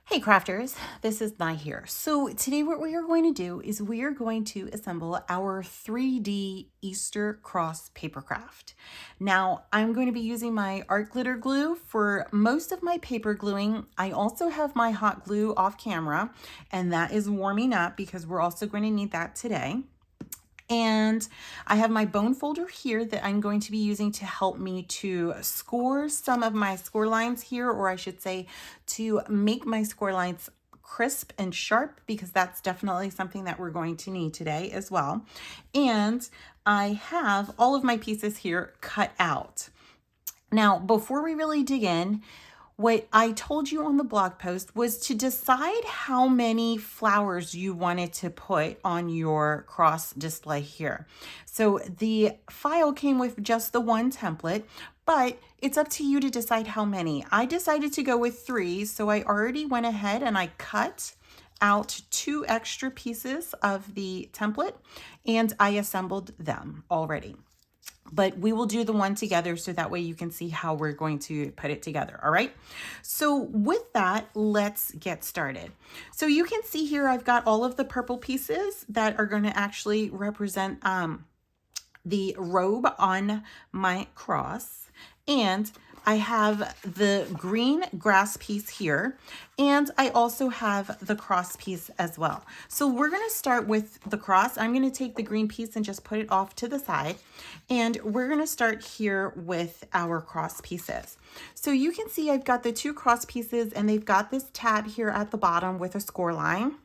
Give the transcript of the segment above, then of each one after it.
Hey crafters, this is Nye here. So today what we are going to do is we are going to assemble our 3D Easter cross paper craft. Now I'm going to be using my art glitter glue for most of my paper gluing. I also have my hot glue off camera and that is warming up because we're also going to need that today. And I have my bone folder here that I'm going to be using to help me to score some of my score lines here, or I should say to make my score lines crisp and sharp, because that's definitely something that we're going to need today as well. And I have all of my pieces here cut out. Now, before we really dig in, what I told you on the blog post was to decide how many flowers you wanted to put on your cross display here. So the file came with just the one template, but it's up to you to decide how many. I decided to go with 3, so I already went ahead and I cut out 2 extra pieces of the template and I assembled them already. But we will do the one together so that way you can see how we're going to put it together. All right. So with that, let's get started. So you can see here, I've got all of the purple pieces that are going to actually represent the robe on my cross. And I have the green grass piece here, and I also have the cross piece as well. So we're going to start with the cross. I'm going to take the green piece and just put it off to the side, and we're going to start here with our cross pieces. So you can see I've got the 2 cross pieces, and they've got this tab here at the bottom with a score line.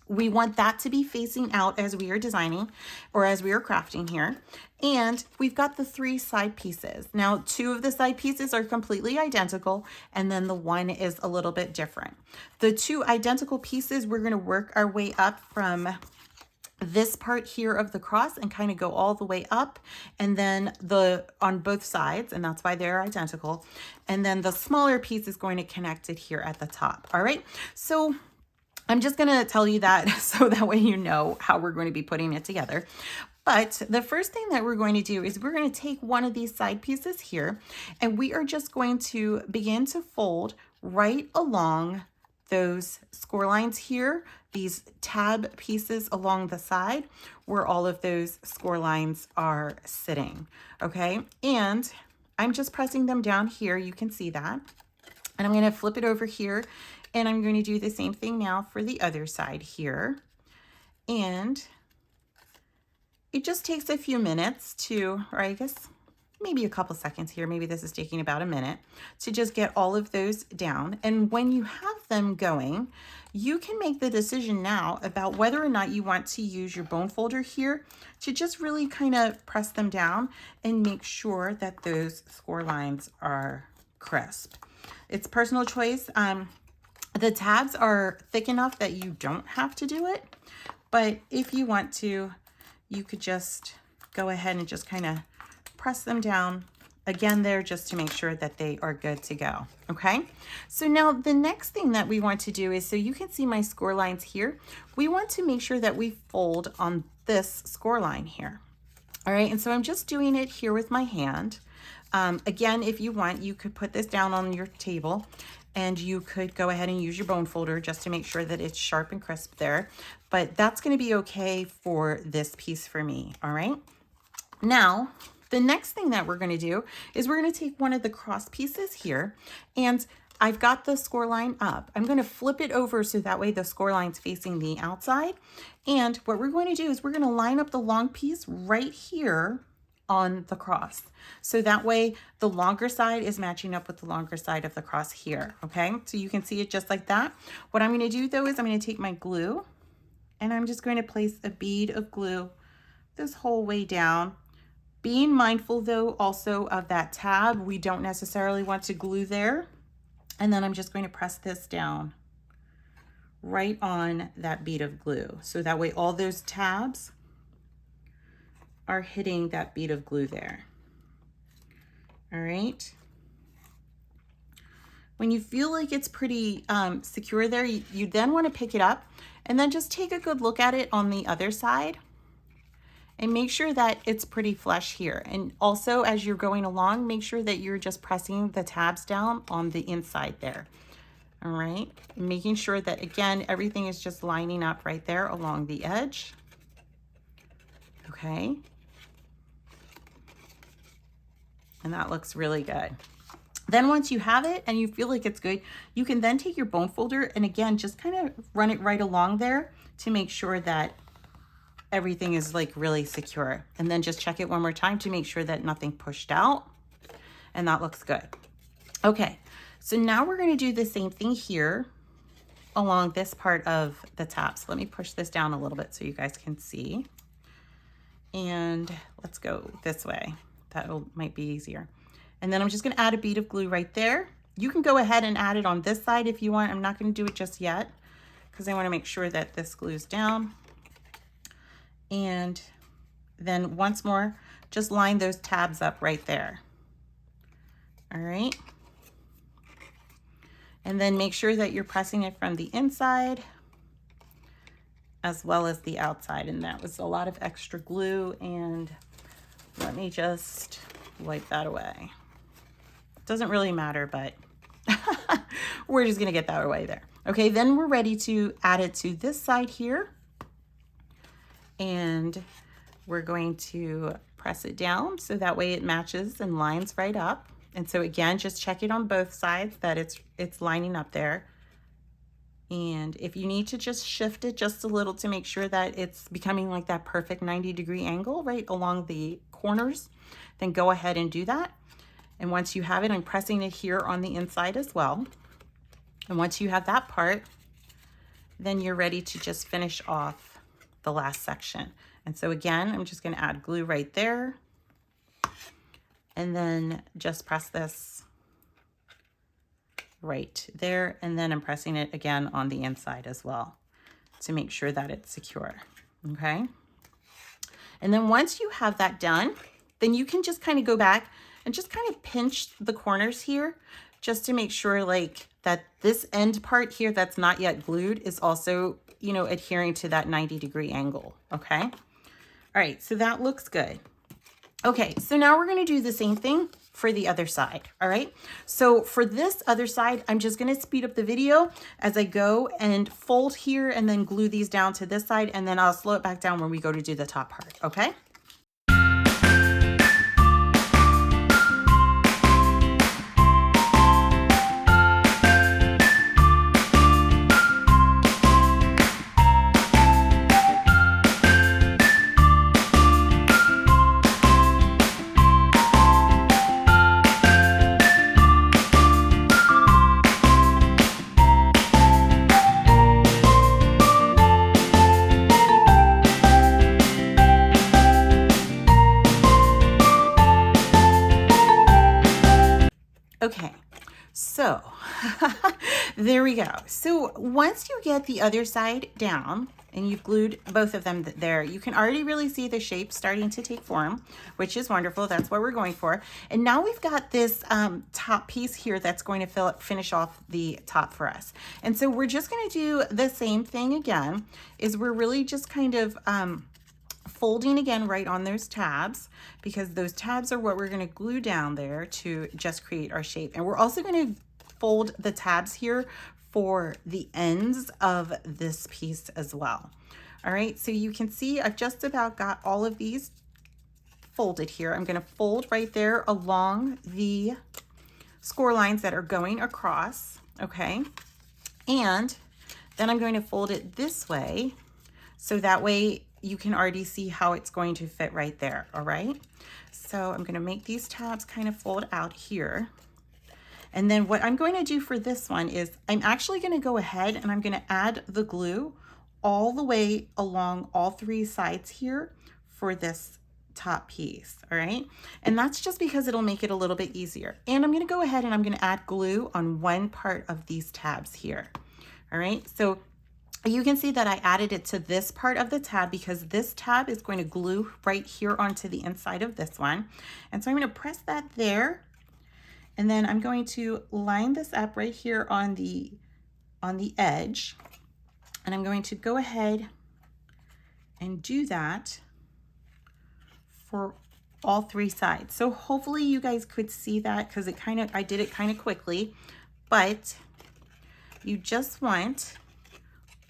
We want that to be facing out as we are designing or as we are crafting here. And we've got the 3 side pieces. Now, 2 of the side pieces are completely identical, and then the one is a little bit different. The 2 identical pieces, we're going to work our way up from this part here of the cross and kind of go all the way up, and then on both sides, and that's why they're identical. And then the smaller piece is going to connect it here at the top. All right. So I'm just going to tell you that so that way you know how we're going to be putting it together. But the first thing that we're going to do is we're going to take one of these side pieces here, and we are just going to begin to fold right along those score lines here, these tab pieces along the side where all of those score lines are sitting. Okay. And I'm just pressing them down here. You can see that. And I'm going to flip it over here. And I'm going to do the same thing now for the other side here. And it just takes a few minutes to, or I guess maybe a couple seconds here, maybe this is taking about a minute, to just get all of those down. And when you have them going, you can make the decision now about whether or not you want to use your bone folder here to just really kind of press them down and make sure that those score lines are crisp. It's personal choice. The tabs are thick enough that you don't have to do it, but if you want to, you could just go ahead and just kind of press them down again there just to make sure that they are good to go. Okay, so now the next thing that we want to do is, so you can see my score lines here, we want to make sure that we fold on this score line here. All right, and so I'm just doing it here with my hand. Again, if you want, you could put this down on your table and you could go ahead and use your bone folder just to make sure that it's sharp and crisp there. But that's going to be okay for this piece for me. All right. Now, the next thing that we're going to do is we're going to take one of the cross pieces here, and I've got the score line up. I'm going to flip it over so that way the score line's facing the outside. And what we're going to do is we're going to line up the long piece right here on the cross. So that way the longer side is matching up with the longer side of the cross here. Okay, so you can see it just like that. What I'm going to do though is I'm going to take my glue and I'm just going to place a bead of glue this whole way down. Being mindful though also of that tab, we don't necessarily want to glue there. And then I'm just going to press this down right on that bead of glue. So that way all those tabs are hitting that bead of glue there. All right. When you feel like it's pretty secure there, you then want to pick it up and then just take a good look at it on the other side and make sure that it's pretty flush here. And also as you're going along, make sure that you're just pressing the tabs down on the inside there. All right, making sure that, again, everything is just lining up right there along the edge. Okay. And that looks really good. Then once you have it and you feel like it's good, you can then take your bone folder and again, just kind of run it right along there to make sure that everything is like really secure. And then just check it one more time to make sure that nothing pushed out. And that looks good. Okay, so now we're going to do the same thing here along this part of the top. So let me push this down a little bit so you guys can see. And let's go this way. That might be easier. And then I'm just going to add a bead of glue right there. You can go ahead and add it on this side if you want. I'm not going to do it just yet because I want to make sure that this glues down. And then once more, just line those tabs up right there. All right. And then make sure that you're pressing it from the inside as well as the outside. And that was a lot of extra glue. And let me just wipe that away. Doesn't really matter, but we're just gonna get that away there. Okay, then we're ready to add it to this side here. And we're going to press it down so that way it matches and lines right up. And so again, just check it on both sides that it's lining up there. And if you need to just shift it just a little to make sure that it's becoming like that perfect 90-degree angle right along the corners, then go ahead and do that. And once you have it, I'm pressing it here on the inside as well. And once you have that part, then you're ready to just finish off the last section. And so again, I'm just going to add glue right there. And then just press this right there. And then I'm pressing it again on the inside as well to make sure that it's secure. Okay. And then once you have that done, then you can just kind of go back and just kind of pinch the corners here just to make sure like that this end part here that's not yet glued is also, you know, adhering to that 90-degree angle. Okay. All right. So that looks good. Okay. So now we're going to do the same thing for the other side. All right. So for this other side, I'm just going to speed up the video as I go and fold here and then glue these down to this side. And then I'll slow it back down when we go to do the top part. Okay. Okay, so there we go. So once you get the other side down and you've glued both of them there, you can already really see the shape starting to take form, which is wonderful. That's what we're going for. And now we've got this top piece here that's going to finish off the top for us. And so we're just going to do the same thing again, is we're really just kind of folding again right on those tabs, because those tabs are what we're going to glue down there to just create our shape. And we're also going to fold the tabs here for the ends of this piece as well. All right, so you can see I've just about got all of these folded here. I'm going to fold right there along the score lines that are going across. Okay, and then I'm going to fold it this way so that way you can already see how it's going to fit right there. All right, so I'm going to make these tabs kind of fold out here. And then what I'm going to do for this one is I'm actually going to go ahead and I'm going to add the glue all the way along all three sides here for this top piece. All right, and that's just because it'll make it a little bit easier. And I'm going to go ahead and I'm going to add glue on one part of these tabs here. All right, so you can see that I added it to this part of the tab because this tab is going to glue right here onto the inside of this one. And so I'm going to press that there. And then I'm going to line this up right here on the edge. And I'm going to go ahead and do that for all three sides. So hopefully you guys could see that because I did it kind of quickly, but you just want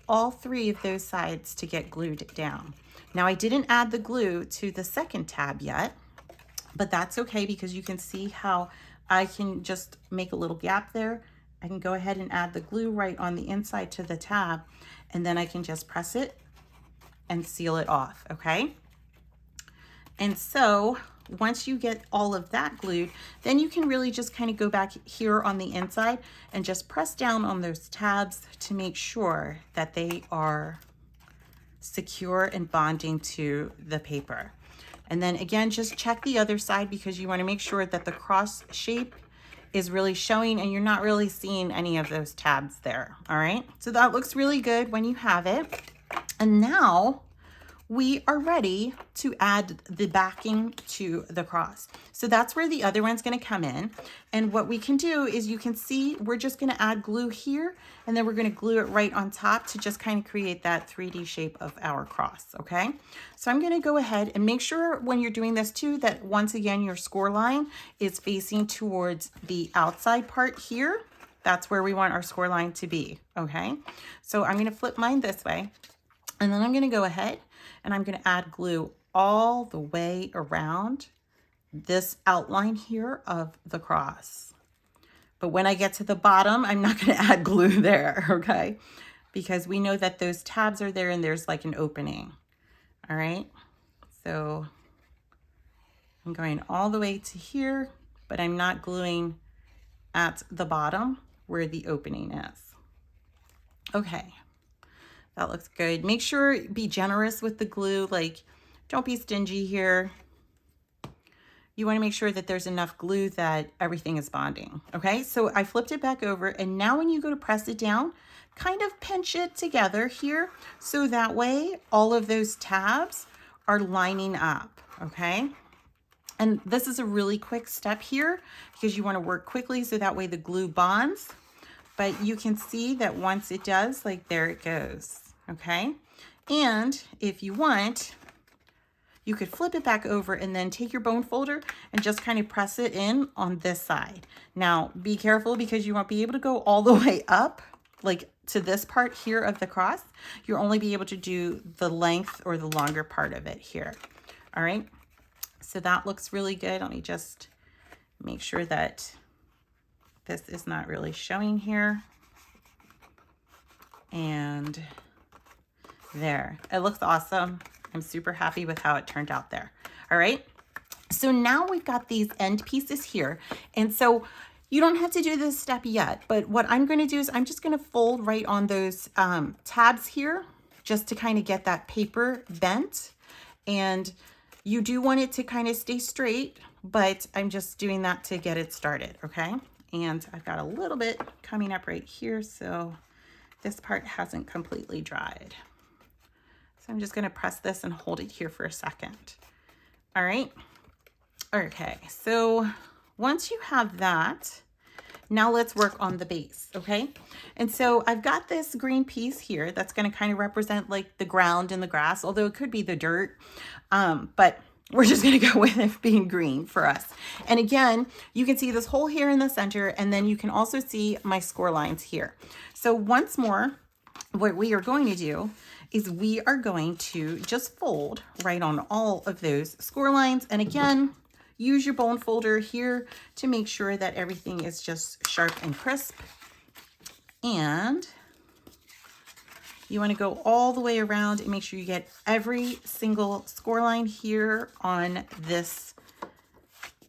all 3 of those sides to get glued down. Now I didn't add the glue to the second tab yet, but that's okay because you can see how I can just make a little gap there. I can go ahead and add the glue right on the inside to the tab, and then I can just press it and seal it off, okay? And so once you get all of that glued, then you can really just kind of go back here on the inside and just press down on those tabs to make sure that they are secure and bonding to the paper. And then again, just check the other side because you want to make sure that the cross shape is really showing and you're not really seeing any of those tabs there. All right, so that looks really good when you have it. And now we are ready to add the backing to the cross. So that's where the other one's going to come in. And what we can do is, you can see we're just going to add glue here, and then we're going to glue it right on top to just kind of create that 3D shape of our cross. Okay, so I'm going to go ahead and make sure when you're doing this too that once again your score line is facing towards the outside part here. That's where we want our score line to be. Okay, so I'm going to flip mine this way, and then I'm going to go ahead and I'm going to add glue all the way around this outline here of the cross. But when I get to the bottom, I'm not going to add glue there, okay? Because we know that those tabs are there and there's like an opening. All right, so I'm going all the way to here, but I'm not gluing at the bottom where the opening is. Okay. That looks good. Make sure, be generous with the glue. Like, don't be stingy here. You want to make sure that there's enough glue that everything is bonding. Okay, so I flipped it back over, and now when you go to press it down, kind of pinch it together here so that way all of those tabs are lining up. Okay, and this is a really quick step here because you want to work quickly so that way the glue bonds. But you can see that once it does, like, there it goes, okay? And if you want, you could flip it back over and then take your bone folder and just kind of press it in on this side. Now, be careful because you won't be able to go all the way up, like to this part here of the cross. You'll only be able to do the length or the longer part of it here, all right? So that looks really good. Let me just make sure that this is not really showing here. And there, it looks awesome. I'm super happy with how it turned out there. All right, so now we've got these end pieces here. And so you don't have to do this step yet, but what I'm going to do is I'm just going to fold right on those tabs here just to kind of get that paper bent. And you do want it to kind of stay straight, but I'm just doing that to get it started, okay? And I've got a little bit coming up right here, so this part hasn't completely dried. So I'm just going to press this and hold it here for a second. All right. Okay, so once you have that, now let's work on the base, okay? And so I've got this green piece here that's going to kind of represent like the ground and the grass, although it could be the dirt, but we're just going to go with it being green for us. And again, you can see this hole here in the center, and then you can also see my score lines here. So once more, what we are going to do is we are going to just fold right on all of those score lines. And again, use your bone folder here to make sure that everything is just sharp and crisp. And you want to go all the way around and make sure you get every single score line here on this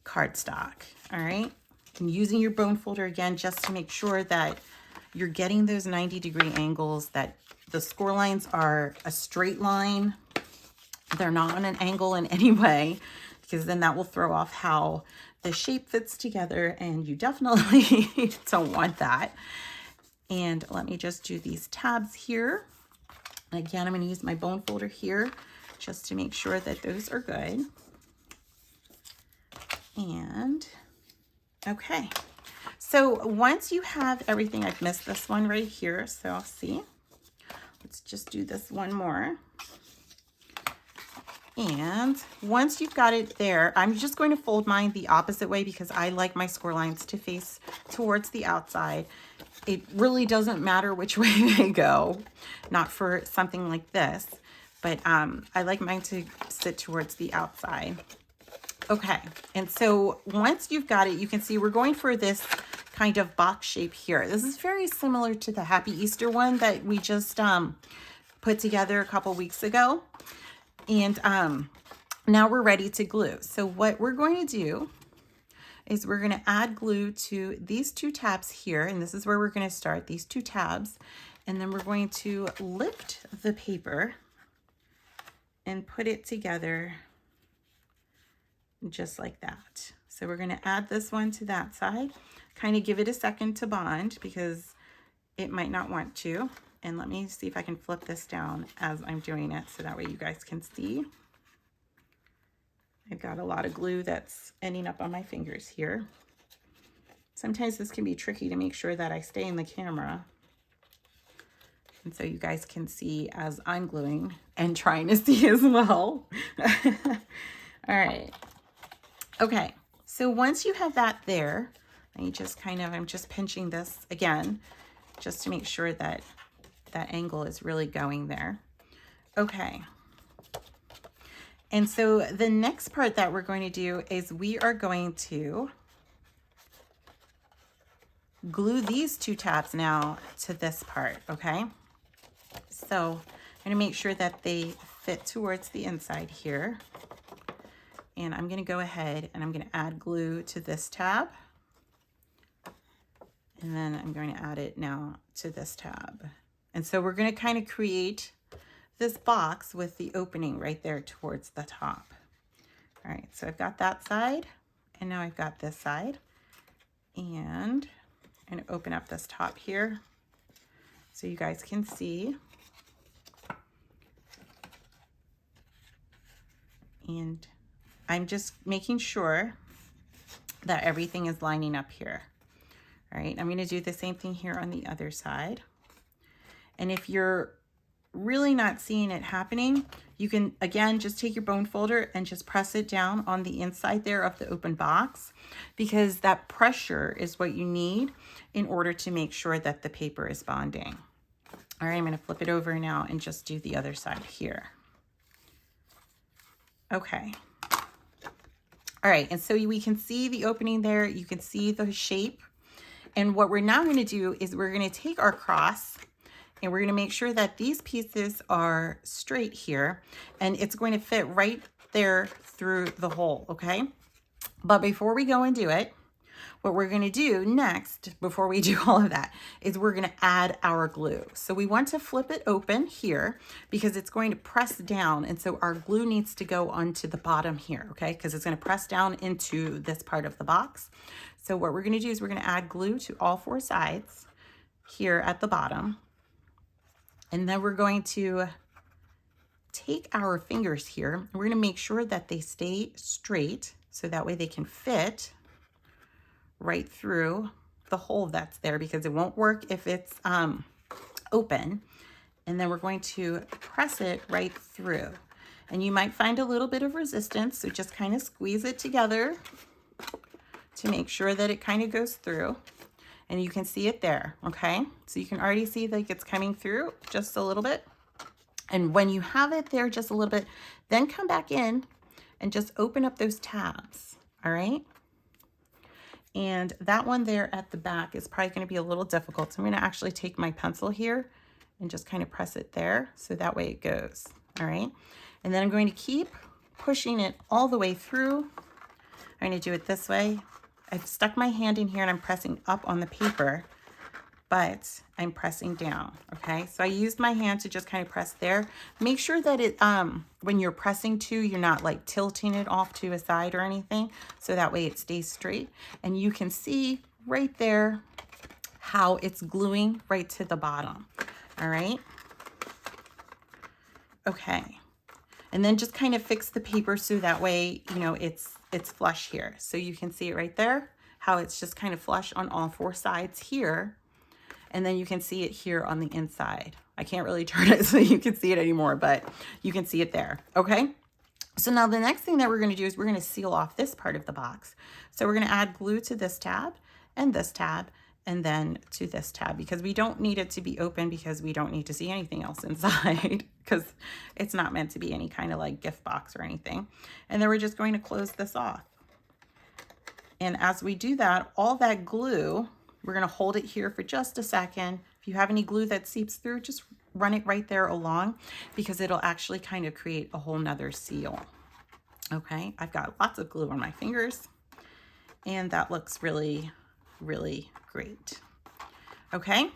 cardstock. All right. And using your bone folder again, just to make sure that you're getting those 90-degree angles, that the score lines are a straight line. They're not on an angle in any way, because then that will throw off how the shape fits together, and you definitely don't want that. And let me just do these tabs here. Again, I'm going to use my bone folder here just to make sure that those are good. And okay, so once you have everything, I've missed this one right here, so I'll see. Let's just do this one more. And once you've got it there, I'm just going to fold mine the opposite way because I like my score lines to face towards the outside. It really doesn't matter which way they go, not for something like this, but I like mine to sit towards the outside. Okay, and so once you've got it, you can see we're going for this kind of box shape here. This is very similar to the Happy Easter one that we just put together a couple weeks ago. And now we're ready to glue. So what we're going to do is we're going to add glue to these two tabs here. And this is where we're going to start, these two tabs. And then we're going to lift the paper and put it together just like that. So we're going to add this one to that side, kind of give it a second to bond because it might not want to. And let me see if I can flip this down as I'm doing it so that way you guys can see. I've got a lot of glue that's ending up on my fingers here. Sometimes this can be tricky to make sure that I stay in the camera. And so you guys can see as I'm gluing and trying to see as well. All right. Okay. So once you have that there, you just I'm just pinching this again, just to make sure that that angle is really going there. Okay. And so the next part that we're going to do is we are going to glue these two tabs now to this part, okay? So I'm going to make sure that they fit towards the inside here. And I'm going to go ahead and I'm going to add glue to this tab. And then I'm going to add it now to this tab. And so we're going to kind of create this box with the opening right there towards the top. All right, so I've got that side, and now I've got this side. And I'm going to open up this top here so you guys can see. And I'm just making sure that everything is lining up here. All right, I'm going to do the same thing here on the other side. And if you're really not seeing it happening, you can, again, just take your bone folder and just press it down on the inside there of the open box, because that pressure is what you need in order to make sure that the paper is bonding. All right, I'm going to flip it over now and just do the other side here. Okay. All right, and so we can see the opening there. You can see the shape. And what we're now going to do is we're going to take our cross and we're going to make sure that these pieces are straight here, and it's going to fit right there through the hole, okay? But before we go and do it, what we're going to do next, before we do all of that, is we're going to add our glue. So we want to flip it open here because it's going to press down, and so our glue needs to go onto the bottom here, okay? Because it's going to press down into this part of the box. So what we're going to do is we're going to add glue to all four sides here at the bottom. And then we're going to take our fingers here, and we're going to make sure that they stay straight so that way they can fit right through the hole that's there, because it won't work if it's open. And then we're going to press it right through. And you might find a little bit of resistance, so just kind of squeeze it together to make sure that it kind of goes through. And you can see it there, okay? So you can already see like it's coming through just a little bit. And when you have it there just a little bit, then come back in and just open up those tabs, all right? And that one there at the back is probably going to be a little difficult. So I'm going to actually take my pencil here and just kind of press it there so that way it goes, all right? And then I'm going to keep pushing it all the way through. I'm going to do it this way. I've stuck my hand in here and I'm pressing up on the paper, but I'm pressing down, okay? So I used my hand to just kind of press there. Make sure that it, when you're pressing to, you're not like tilting it off to a side or anything, so that way it stays straight. And you can see right there how it's gluing right to the bottom, all right? Okay. And then just kind of fix the paper so that way, you know, it's flush here. So you can see it right there, how it's just kind of flush on all four sides here. And then you can see it here on the inside. I can't really turn it so you can see it anymore, but you can see it there, okay? So now the next thing that we're going to do is we're going to seal off this part of the box. So we're going to add glue to this tab, and then to this tab, because we don't need it to be open, because we don't need to see anything else inside because it's not meant to be any kind of like gift box or anything. And then we're just going to close this off. And as we do that, all that glue, we're going to hold it here for just a second. If you have any glue that seeps through, just run it right there along, because it'll actually kind of create a whole nother seal. Okay, I've got lots of glue on my fingers, and that looks really, really great. Okay,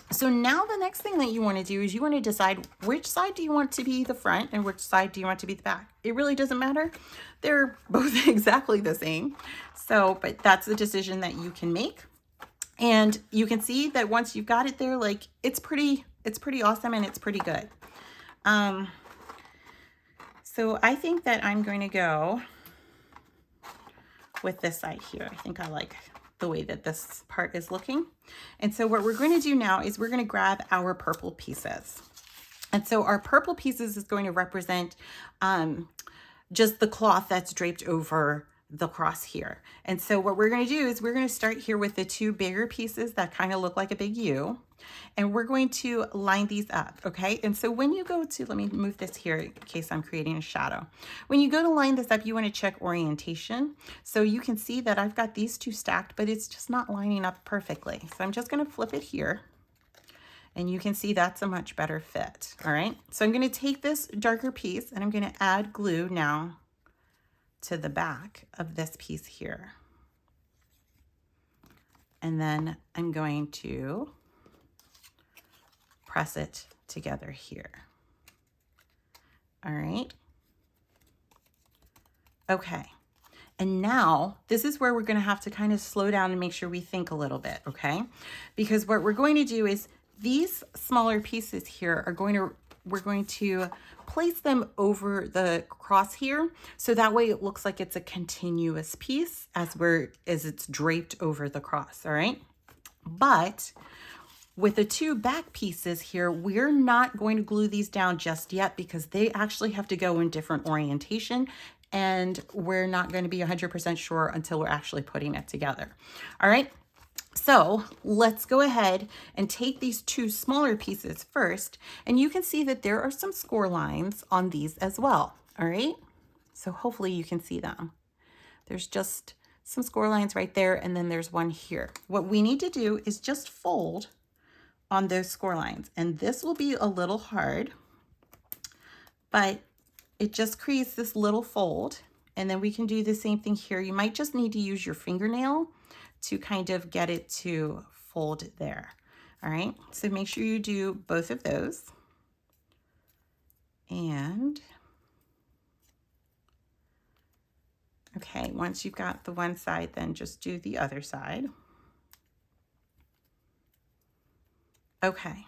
so now the next thing that you want to do is you want to decide which side do you want to be the front and which side do you want to be the back. It really doesn't matter. They're both exactly the same. So, but that's the decision that you can make. And you can see that once you've got it there, like it's pretty awesome, and it's pretty good. So I think that I'm going to go with this side here. I think I like the way that this part is looking. And so what we're going to do now is we're going to grab our purple pieces. And so our purple pieces is going to represent just the cloth that's draped over the cross here. And so what we're going to do is we're going to start here with the two bigger pieces that kind of look like a big U, and we're going to line these up. Okay, and so when you go to, let me move this here in case I'm creating a shadow. When you go to line this up, you want to check orientation. So you can see that I've got these two stacked, but it's just not lining up perfectly. So I'm just going to flip it here, and you can see that's a much better fit. All right, so I'm going to take this darker piece and I'm going to add glue now to the back of this piece here. And then I'm going to press it together here. All right. Okay. And now this is where we're going to have to kind of slow down and make sure we think a little bit, okay? Because what we're going to do is these smaller pieces here are we're going to place them over the cross here, so that way it looks like it's a continuous piece as it's draped over the cross. All right, but with the two back pieces here, we're not going to glue these down just yet, because they actually have to go in different orientation, and we're not going to be 100% sure until we're actually putting it together. All right, so let's go ahead and take these two smaller pieces first, and you can see that there are some score lines on these as well. All right, so hopefully you can see them. There's just some score lines right there, and then there's one here. What we need to do is just fold on those score lines, and this will be a little hard, but it just creates this little fold, and then we can do the same thing here. You might just need to use your fingernail to kind of get it to fold there. All right, so make sure you do both of those. And okay, once you've got the one side, then just do the other side. Okay,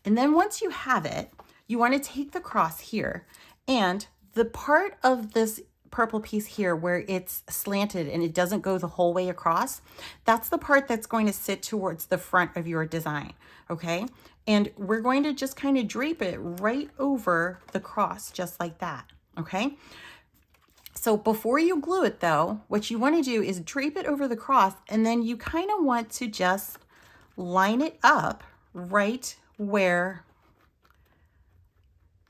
and then once you have it, you want to take the cross here, and the part of this purple piece here where it's slanted and it doesn't go the whole way across, that's the part that's going to sit towards the front of your design. Okay, and we're going to just kind of drape it right over the cross, just like that. Okay, so before you glue it though, what you want to do is drape it over the cross, and then you kind of want to just line it up right where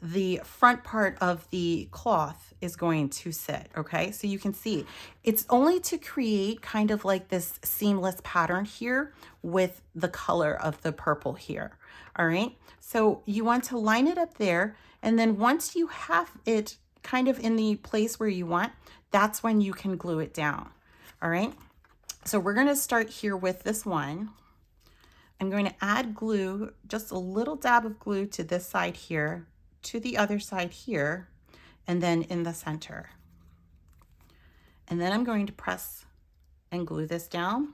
the front part of the cloth is going to sit. Okay, so you can see it's only to create kind of like this seamless pattern here with the color of the purple here. All right, so you want to line it up there, and then once you have it kind of in the place where you want, that's when you can glue it down. All right, so we're going to start here with this one. I'm going to add glue, just a little dab of glue to this side here, to the other side here, and then in the center. And then I'm going to press and glue this down,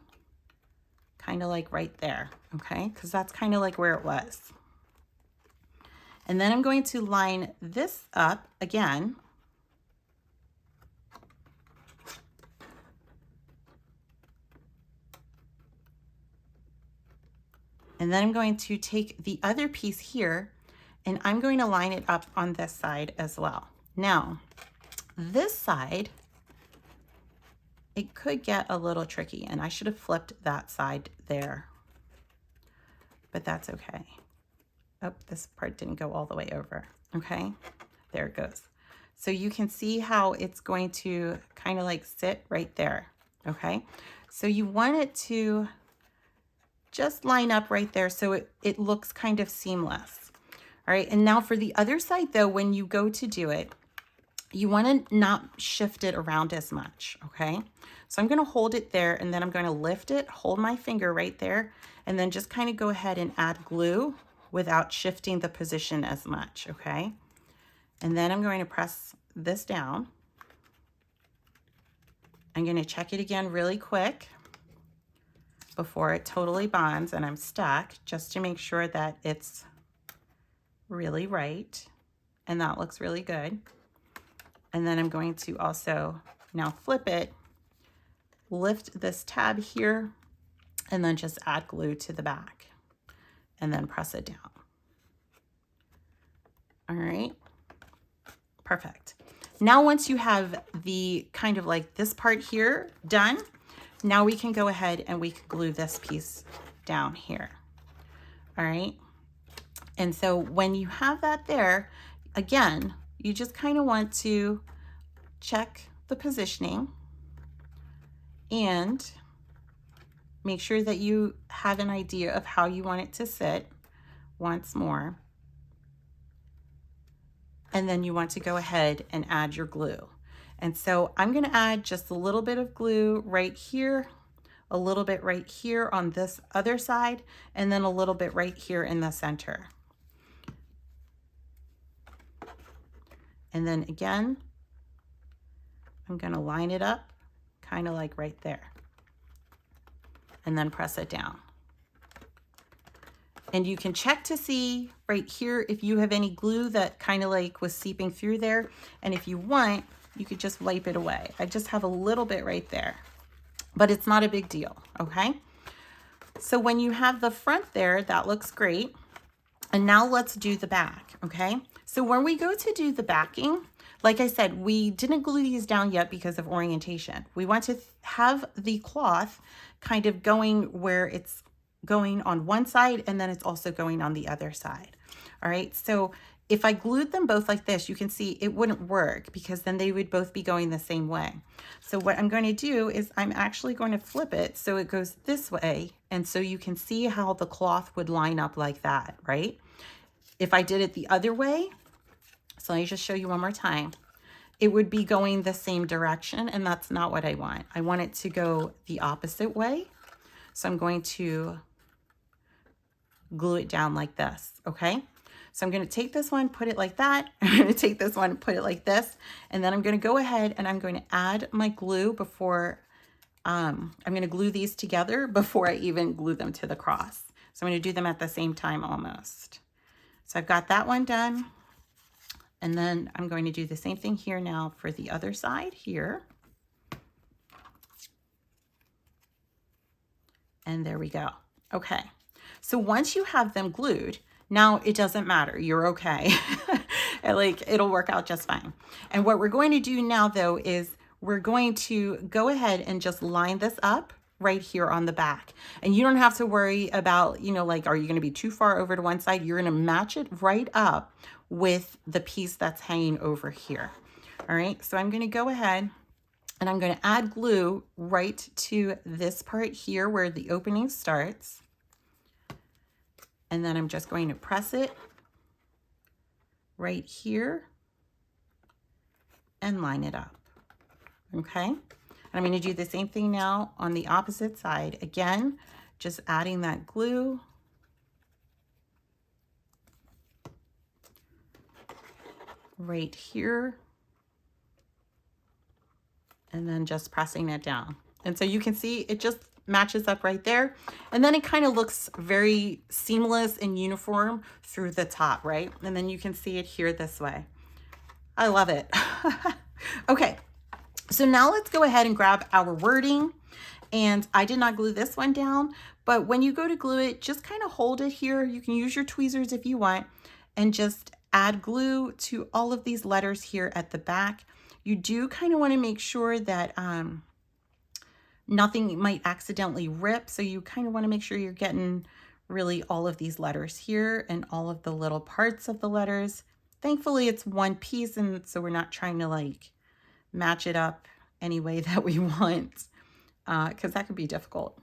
kind of like right there, okay? Because that's kind of like where it was. And then I'm going to line this up again. And then I'm going to take the other piece here, and I'm going to line it up on this side as well. Now, this side, it could get a little tricky, and I should have flipped that side there, but that's okay. Oh, this part didn't go all the way over. Okay, there it goes. So you can see how it's going to kind of like sit right there. Okay, so you want it to just line up right there so it looks kind of seamless. All right, and now for the other side though, when you go to do it, you want to not shift it around as much, okay? So I'm going to hold it there, and then I'm going to lift it, hold my finger right there, and then just kind of go ahead and add glue without shifting the position as much, okay? And then I'm going to press this down. I'm going to check it again really quick before it totally bonds and I'm stuck, just to make sure that it's really right. And that looks really good. And then I'm going to also now flip it, lift this tab here, and then just add glue to the back and then press it down. All right, perfect. Now, once you have the kind of like this part here done, now we can go ahead and we can glue this piece down here. All right. And so when you have that there, again, you just kind of want to check the positioning and make sure that you have an idea of how you want it to sit once more. And then you want to go ahead and add your glue. And so I'm going to add just a little bit of glue right here, a little bit right here on this other side, and then a little bit right here in the center. And then again, I'm going to line it up kind of like right there and then press it down. And you can check to see right here if you have any glue that kind of like was seeping through there. And if you want, you could just wipe it away. I just have a little bit right there, but it's not a big deal, okay? So when you have the front there, that looks great. And now let's do the back, okay? So when we go to do the backing, like I said, we didn't glue these down yet because of orientation. We want to have the cloth kind of going where it's going on one side and then it's also going on the other side. All right, so if I glued them both like this, you can see it wouldn't work because then they would both be going the same way. So what I'm going to do is I'm actually going to flip it so it goes this way, and so you can see how the cloth would line up like that, right? If I did it the other way, so let me just show you one more time, it would be going the same direction, and that's not what I want. I want it to go the opposite way. So I'm going to glue it down like this, okay? So I'm going to take this one, put it like that. I'm going to take this one, put it like this, and then I'm going to go ahead and I'm going to add my glue before, I'm going to glue these together before I even glue them to the cross. So I'm going to do them at the same time almost. So I've got that one done. And then I'm going to do the same thing here now for the other side here. And there we go. Okay. So once you have them glued, now it doesn't matter. You're okay. Like, it'll work out just fine. And what we're going to do now though is we're going to go ahead and just line this up right here on the back. And you don't have to worry about, you know, like, are you going to be too far over to one side? You're going to match it right up with the piece that's hanging over here. All right. So I'm going to go ahead and I'm going to add glue right to this part here where the opening starts. And then I'm just going to press it right here and line it up. Okay. And I'm going to do the same thing now on the opposite side. Again, just adding that glue. Right here. And then just pressing it down. And so you can see it just matches up right there. And then it kind of looks very seamless and uniform through the top, right? And then you can see it here this way. I love it. Okay, so now let's go ahead and grab our wording. And I did not glue this one down, but when you go to glue it, just kind of hold it here. You can use your tweezers if you want, and just add glue to all of these letters here at the back. You do kind of want to make sure that nothing might accidentally rip. So you kind of want to make sure you're getting really all of these letters here and all of the little parts of the letters. Thankfully, it's one piece, and so we're not trying to like match it up any way that we want, because that could be difficult.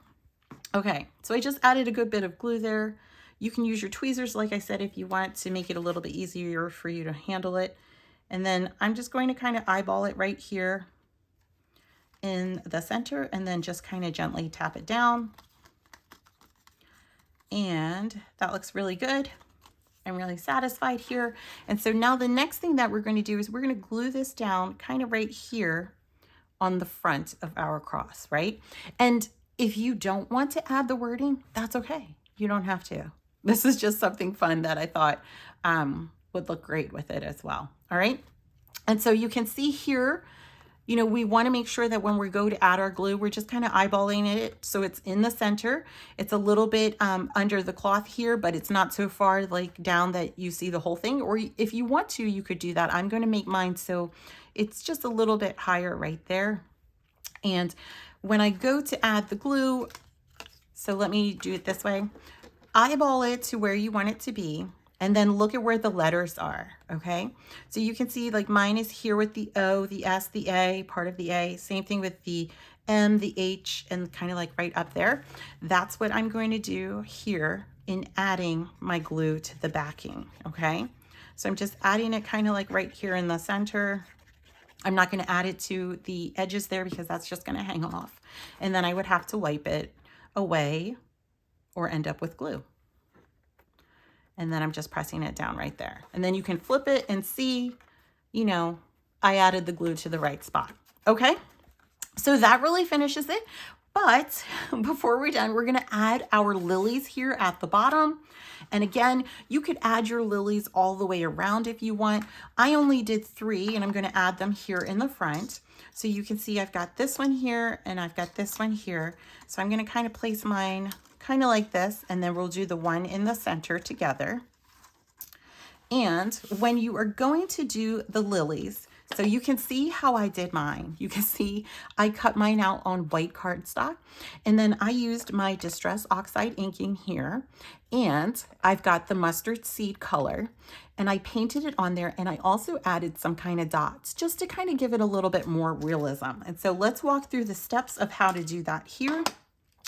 Okay, so I just added a good bit of glue there. You can use your tweezers, like I said, if you want to make it a little bit easier for you to handle it. And then I'm just going to kind of eyeball it right here in the center, and then just kind of gently tap it down. And that looks really good. I'm really satisfied here. And so now the next thing that we're going to do is we're going to glue this down kind of right here on the front of our cross, right? And if you don't want to add the wording, that's okay. You don't have to. This is just something fun that I thought would look great with it as well. All right. And so you can see here, you know, we want to make sure that when we go to add our glue, we're just kind of eyeballing it so it's in the center. It's a little bit under the cloth here, but it's not so far like down that you see the whole thing. Or if you want to, you could do that. I'm going to make mine so it's just a little bit higher right there. And when I go to add the glue, so let me do it this way. Eyeball it to where you want it to be. And then look at where the letters are, okay? So you can see like mine is here with the O, the S, the A, part of the A. Same thing with the M, the H, and kind of like right up there. That's what I'm going to do here in adding my glue to the backing, okay? So I'm just adding it kind of like right here in the center. I'm not going to add it to the edges there because that's just going to hang off. And then I would have to wipe it away or end up with glue. And then I'm just pressing it down right there. And then you can flip it and see, you know, I added the glue to the right spot. Okay, so that really finishes it. But before we're done, we're gonna add our lilies here at the bottom. And again, you could add your lilies all the way around if you want. I only did 3, and I'm gonna add them here in the front. So you can see I've got this one here and I've got this one here. So I'm gonna kind of place mine kind of like this, and then we'll do the one in the center together. And when you are going to do the lilies, so you can see how I did mine. You can see I cut mine out on white cardstock, and then I used my Distress Oxide inking here, and I've got the mustard seed color, and I painted it on there, and I also added some kind of dots just to kind of give it a little bit more realism. And so let's walk through the steps of how to do that here.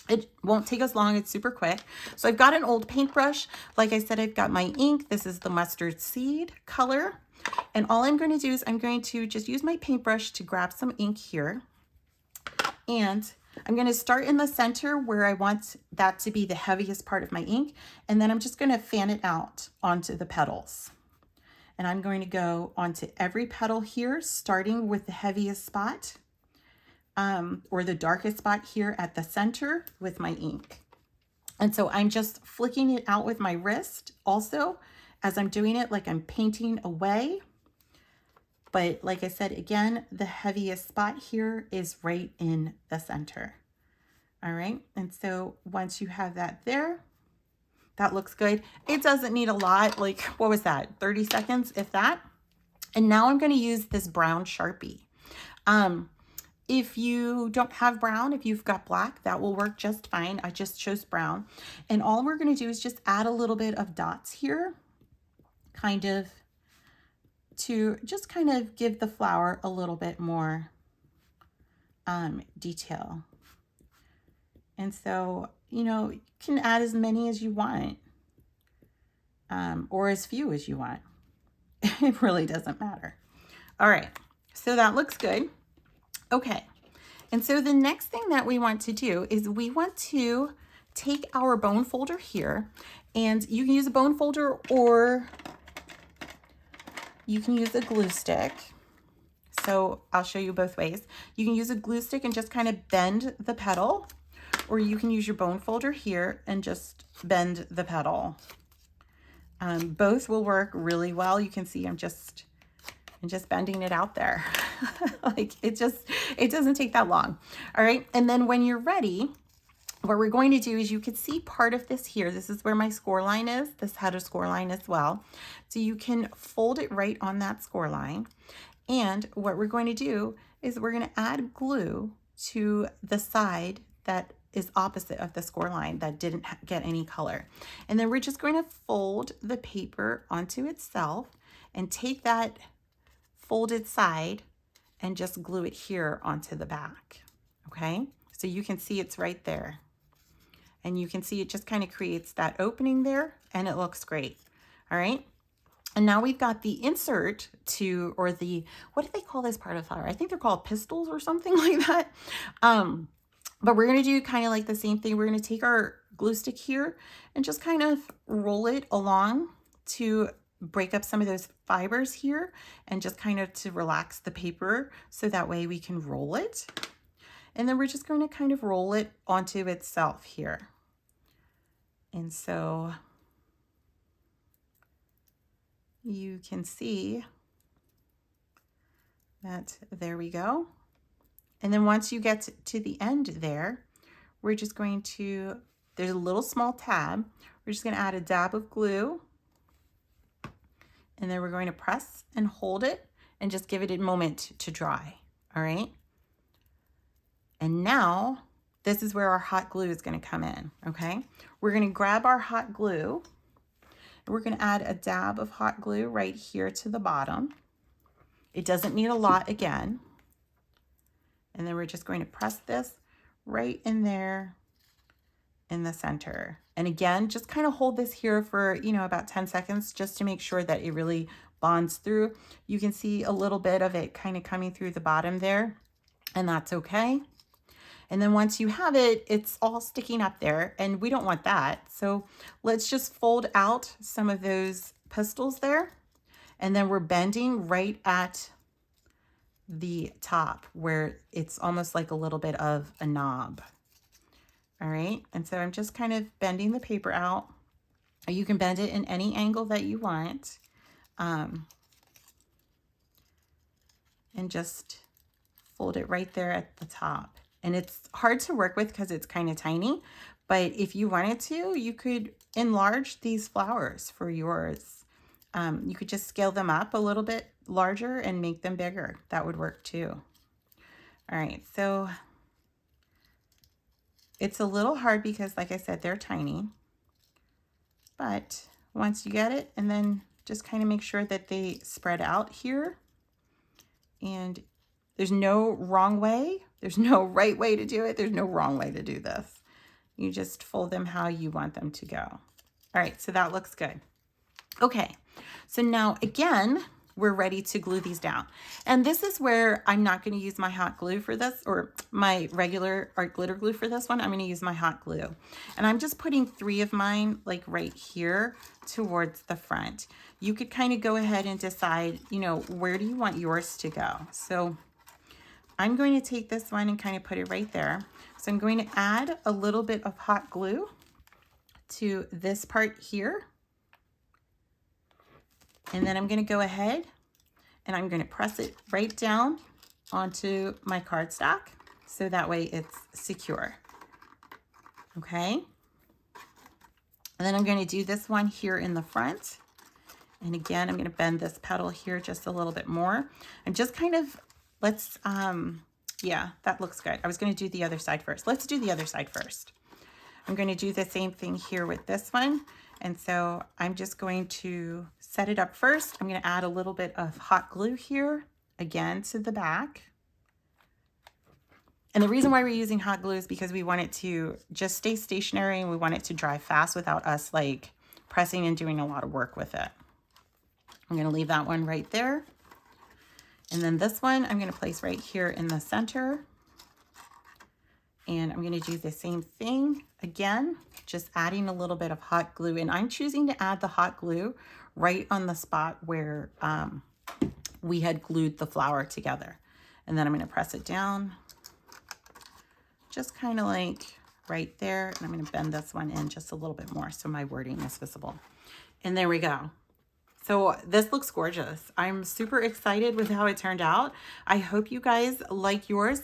It won't take us long. It's super quick. So I've got an old paintbrush. Like I said, I've got my ink. This is the mustard seed color. And all I'm going to do is I'm going to just use my paintbrush to grab some ink here. And I'm going to start in the center where I want that to be the heaviest part of my ink. And then I'm just going to fan it out onto the petals. And I'm going to go onto every petal here, starting with the heaviest spot. Or the darkest spot here at the center with my ink. And so I'm just flicking it out with my wrist also as I'm doing it, like I'm painting away. But like I said, again, the heaviest spot here is right in the center. All right. And so once you have that there, that looks good. It doesn't need a lot. Like, what was that? 30 seconds, if that. And now I'm going to use this brown Sharpie. If you don't have brown, if you've got black, that will work just fine. I just chose brown. And all we're going to do is just add a little bit of dots here, kind of to just kind of give the flower a little bit more detail. And so, you know, you can add as many as you want, or as few as you want. It really doesn't matter. All right, so that looks good. Okay, and so the next thing that we want to do is we want to take our bone folder here, and you can use a bone folder or you can use a glue stick. So I'll show you both ways. You can use a glue stick and just kind of bend the petal, or you can use your bone folder here and just bend the petal. Both will work really well. You can see I'm just bending it out there. Like it doesn't take that long. All right. And then when you're ready, what we're going to do is, you can see part of this here. This is where my score line is. This had a score line as well. So you can fold it right on that score line. And what we're going to do is we're going to add glue to the side that is opposite of the score line that didn't get any color. And then we're just going to fold the paper onto itself and take that folded side and just glue it here onto the back. Okay, so you can see it's right there. And you can see it just kind of creates that opening there, and it looks great. All right. And now we've got the insert to, or the, what do they call this part of the flower? I think they're called pistils or something like that. But we're going to do kind of like the same thing. We're going to take our glue stick here and just kind of roll it along to break up some of those fibers here, and just kind of to relax the paper so that way we can roll it. And then we're just going to kind of roll it onto itself here. And so you can see that there we go. And then once you get to the end there, we're just going to, there's a little small tab. We're just going to add a dab of glue. And then we're going to press and hold it and just give it a moment to dry. All right. And now this is where our hot glue is going to come in. Okay. We're going to grab our hot glue. We're going to add a dab of hot glue right here to the bottom. It doesn't need a lot again. And then we're just going to press this right in there in the center. And again, just kind of hold this here for, you know, about 10 seconds just to make sure that it really bonds through. You can see a little bit of it kind of coming through the bottom there, and that's okay. And then once you have it, it's all sticking up there, and we don't want that. So let's just fold out some of those pistils there. And then we're bending right at the top where it's almost like a little bit of a knob. All right. And so I'm just kind of bending the paper out. You can bend it in any angle that you want. And just fold it right there at the top. And it's hard to work with because it's kind of tiny, but if you wanted to, you could enlarge these flowers for yours. You could just scale them up a little bit larger and make them bigger. That would work too. All right, so it's a little hard because, like I said, they're tiny, but once you get it, and then just kind of make sure that they spread out here. And there's no wrong way. There's no right way to do it. There's no wrong way to do this. You just fold them how you want them to go. All right, so that looks good. Okay, so now again, we're ready to glue these down. And this is where I'm not going to use my hot glue for this, or my regular art glitter glue for this one. I'm going to use my hot glue. And I'm just putting 3 of mine like right here towards the front. You could kind of go ahead and decide, you know, where do you want yours to go? So I'm going to take this one and kind of put it right there. So I'm going to add a little bit of hot glue to this part here. And then I'm going to go ahead and I'm going to press it right down onto my cardstock so that way it's secure. Okay. And then I'm going to do this one here in the front. And again, I'm going to bend this petal here just a little bit more. And just kind of, let's, yeah, that looks good. I was going to do the other side first. Let's do the other side first. I'm going to do the same thing here with this one. And so I'm just going to set it up first. I'm going to add a little bit of hot glue here, again, to the back. And the reason why we're using hot glue is because we want it to just stay stationary and we want it to dry fast without us like pressing and doing a lot of work with it. I'm going to leave that one right there. And then this one I'm going to place right here in the center. And I'm going to do the same thing again, just adding a little bit of hot glue. And I'm choosing to add the hot glue right on the spot where we had glued the flower together. And then I'm going to press it down, just kind of like right there. And I'm going to bend this one in just a little bit more so my wording is visible. And there we go. So this looks gorgeous. I'm super excited with how it turned out. I hope you guys like yours.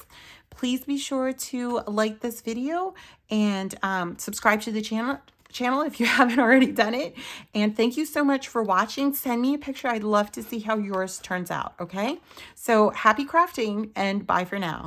Please be sure to like this video and subscribe to the channel if you haven't already done it. And thank you so much for watching. Send me a picture. I'd love to see how yours turns out, okay? So happy crafting and bye for now.